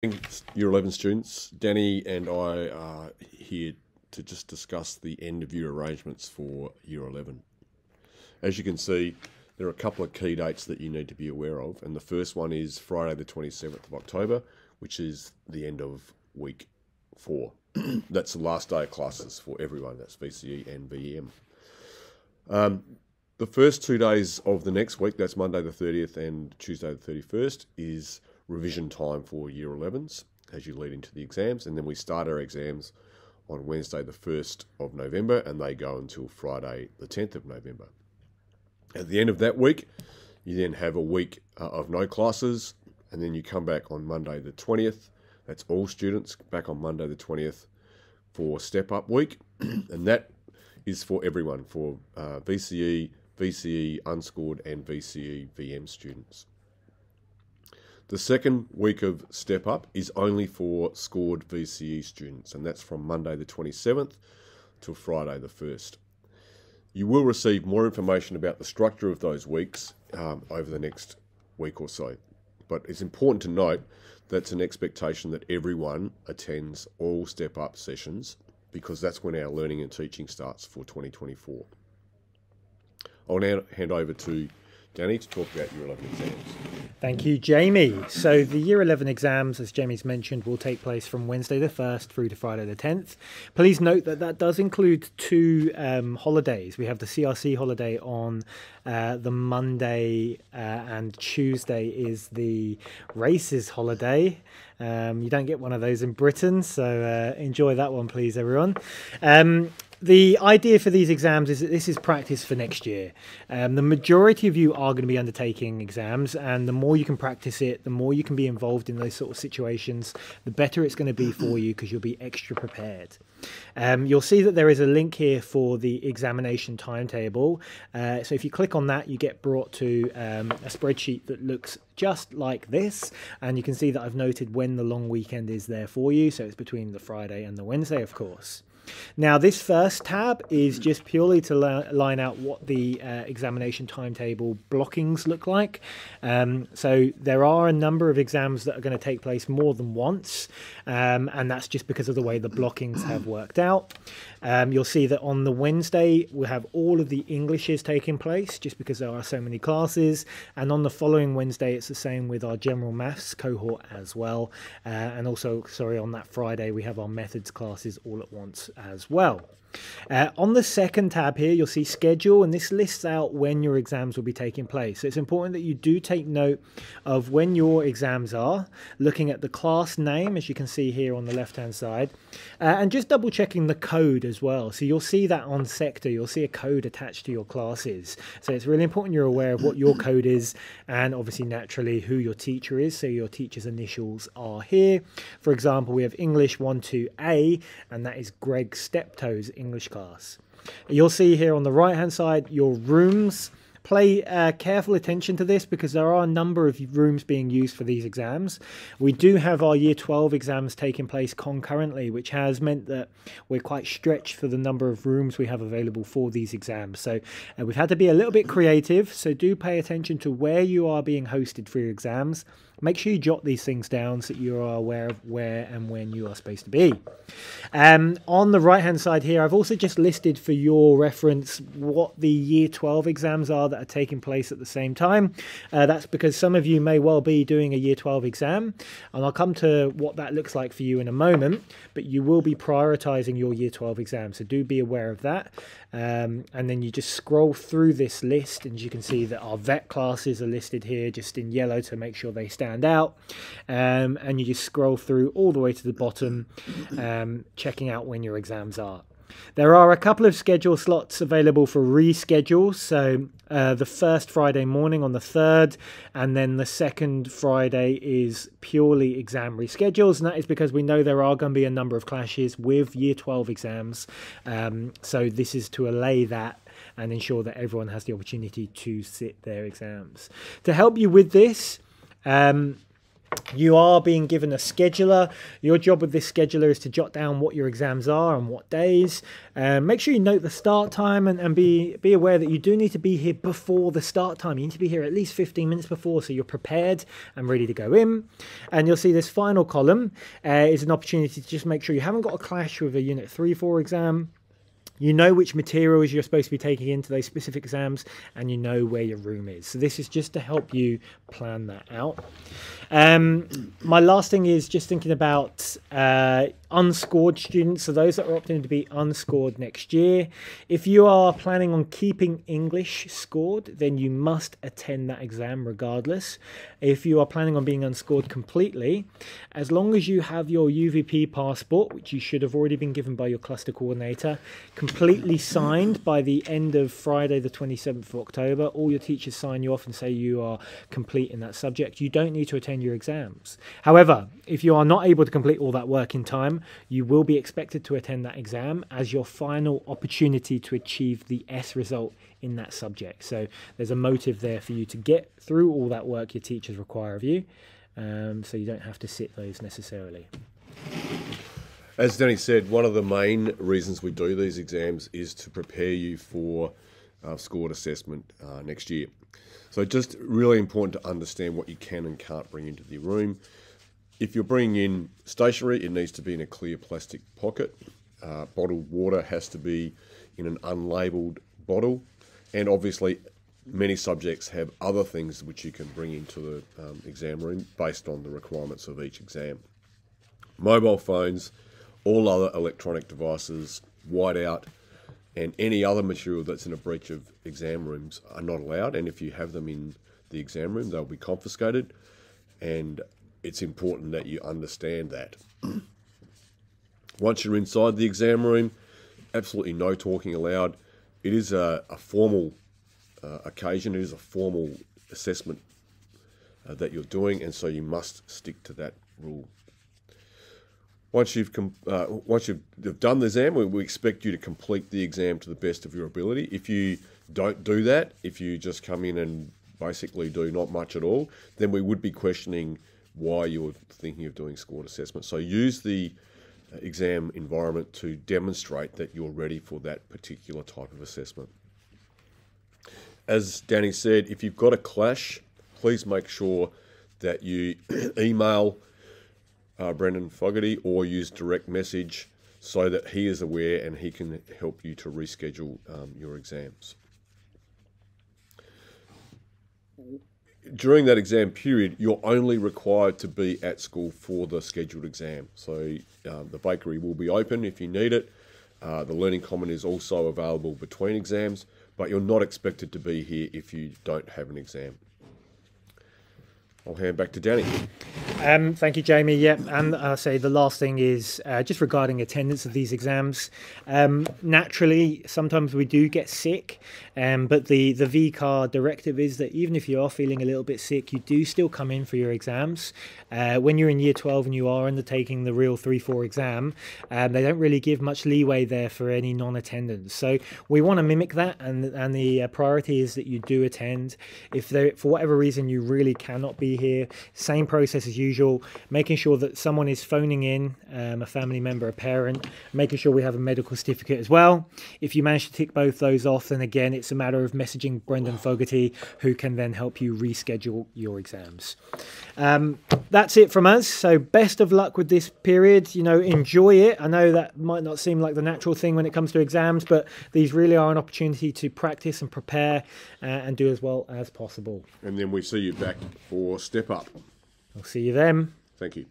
Year 11 students, Danny and I are here to just discuss the end of year arrangements for Year 11. As you can see, there are a couple of key dates that you need to be aware of, and the first one is Friday the 27th of October, which is the end of week 4. That's the last day of classes for everyone, that's VCE and VEM. The first 2 days of the next week, that's Monday the 30th and Tuesday the 31st, is revision time for Year 11s as you lead into the exams, and then we start our exams on Wednesday the 1st of November and they go until Friday the 10th of November. At the end of that week, you then have a week of no classes, and then you come back on Monday the 20th. That's all students back on Monday the 20th for Step Up Week, and that is for everyone, for VCE, VCE unscored and VCE VM students. The second week of Step Up is only for scored VCE students, and that's from Monday the 27th till Friday the 1st. You will receive more information about the structure of those weeks over the next week or so. But it's important to note that's an expectation that everyone attends all Step Up sessions, because that's when our learning and teaching starts for 2024. I'll now hand over to Danny to talk about Year 11 exams. Thank you, Jamie. So the Year 11 exams, as Jamie's mentioned, will take place from Wednesday the 1st through to Friday the 10th. Please note that that does include 2 holidays. We have the CRC holiday on the Monday, and Tuesday is the races holiday. You don't get one of those in Britain, so enjoy that one, please, everyone. The idea for these exams is that this is practice for next year. The majority of you are going to be undertaking exams, and the more you can practice it, the more you can be involved in those sort of situations, the better it's going to be for you, because you'll be extra prepared. You'll see that there is a link here for the examination timetable. So if you click on that, you get brought to a spreadsheet that looks just like this, and you can see that I've noted when the long weekend is there for you. So it's between the Friday and the Wednesday, of course. Now, this first tab is just purely to line out what the examination timetable blockings look like. So there are a number of exams that are going to take place more than once, and that's just because of the way the blockings have worked out. You'll see that on the Wednesday, we'll have all of the Englishes taking place, just because there are so many classes. And on the following Wednesday, it's the same with our general maths cohort as well. And also, sorry, on that Friday, we have our methods classes all at once as well. On the second tab here, you'll see schedule, and this lists out when your exams will be taking place. So it's important that you do take note of when your exams are, looking at the class name, as you can see here on the left hand side, and just double checking the code as well. So you'll see that on sector, you'll see a code attached to your classes. So it's really important you're aware of what your code is, and obviously naturally who your teacher is. So your teacher's initials are here. For example, we have English 12A, and that is Greg Steptoe's English class. You'll see here on the right hand side your rooms. Pay careful attention to this, because there are a number of rooms being used for these exams. We do have our Year 12 exams taking place concurrently, which has meant that we're quite stretched for the number of rooms we have available for these exams. So we've had to be a little bit creative, so do pay attention to where you are being hosted for your exams. Make sure you jot these things down so you are aware of where and when you are supposed to be. On the right hand side here, I've also just listed for your reference what the Year 12 exams are that are taking place at the same time. That's because some of you may well be doing a Year 12 exam, and I'll come to what that looks like for you in a moment, but you will be prioritising your Year 12 exam, so do be aware of that. And then you just scroll through this list, and you can see that our vet classes are listed here just in yellow to make sure they stand out, and you just scroll through all the way to the bottom, checking out when your exams are. There are a couple of schedule slots available for reschedule, so the first Friday morning on the 3rd, and then the second Friday is purely exam reschedules, and that is because we know there are going to be a number of clashes with Year 12 exams, so this is to allay that and ensure that everyone has the opportunity to sit their exams. To help you with this, You are being given a scheduler. Your job with this scheduler is to jot down what your exams are and what days. Make sure you note the start time and be aware that you do need to be here before the start time. You need to be here at least 15 minutes before so you're prepared and ready to go in. And you'll see this final column is an opportunity to just make sure you haven't got a clash with a Unit 3-4 exam. You know which materials you're supposed to be taking into those specific exams, and you know where your room is. So this is just to help you plan that out. My last thing is just thinking about unscored students, so those that are opting to be unscored next year. If you are planning on keeping English scored, then you must attend that exam regardless. If you are planning on being unscored completely, as long as you have your UVP passport, which you should have already been given by your cluster coordinator, completely signed by the end of Friday the 27th of October, all your teachers sign you off and say you are complete in that subject, you don't need to attend your exams. However, if you are not able to complete all that work in time, you will be expected to attend that exam as your final opportunity to achieve the S result in that subject. So there's a motive there for you to get through all that work your teachers require of you, so you don't have to sit those necessarily. As Danny said, one of the main reasons we do these exams is to prepare you for scored assessment next year. So just really important to understand what you can and can't bring into the room. If you're bringing in stationery, it needs to be in a clear plastic pocket. Bottled water has to be in an unlabelled bottle. And obviously, many subjects have other things which you can bring into the exam room based on the requirements of each exam. Mobile phones, all other electronic devices, whiteout, and any other material that's in a breach of exam rooms are not allowed. And if you have them in the exam room, they'll be confiscated. And it's important that you understand that. Once you're inside the exam room, absolutely no talking allowed. It is a formal occasion. It is a formal assessment that you're doing, and so you must stick to that rule. Once you've done the exam, we expect you to complete the exam to the best of your ability. If you don't do that, if you just come in and basically do not much at all, then we would be questioning why you're thinking of doing scored assessment. So use the exam environment to demonstrate that you're ready for that particular type of assessment. As Danny said, if you've got a clash, please make sure that you email Brendan Fogarty or use direct message so that he is aware and he can help you to reschedule your exams. During that exam period, you're only required to be at school for the scheduled exam. So the bakery will be open if you need it. The Learning Common is also available between exams, but you're not expected to be here if you don't have an exam. I'll hand back to Danny. Thank you, Jamie. Yeah, and I'll say the last thing is just regarding attendance of these exams. Naturally, sometimes we do get sick, but the VCAR directive is that even if you are feeling a little bit sick, you do still come in for your exams. When you're in Year 12 and you are undertaking the real 3-4 exam, they don't really give much leeway there for any non-attendance. So we want to mimic that, and the priority is that you do attend. If there, for whatever reason you really cannot be here, same process as usual, making sure that someone is phoning in, a family member, a parent, making sure we have a medical certificate as well. If you manage to tick both those off, then again it's a matter of messaging Brendan Fogarty, who can then help you reschedule your exams. That's it from us. So best of luck with this period. You know, enjoy it. I know that might not seem like the natural thing when it comes to exams, but these really are an opportunity to practice and prepare and do as well as possible. And then we see you back for Step Up. I'll see you then. Thank you.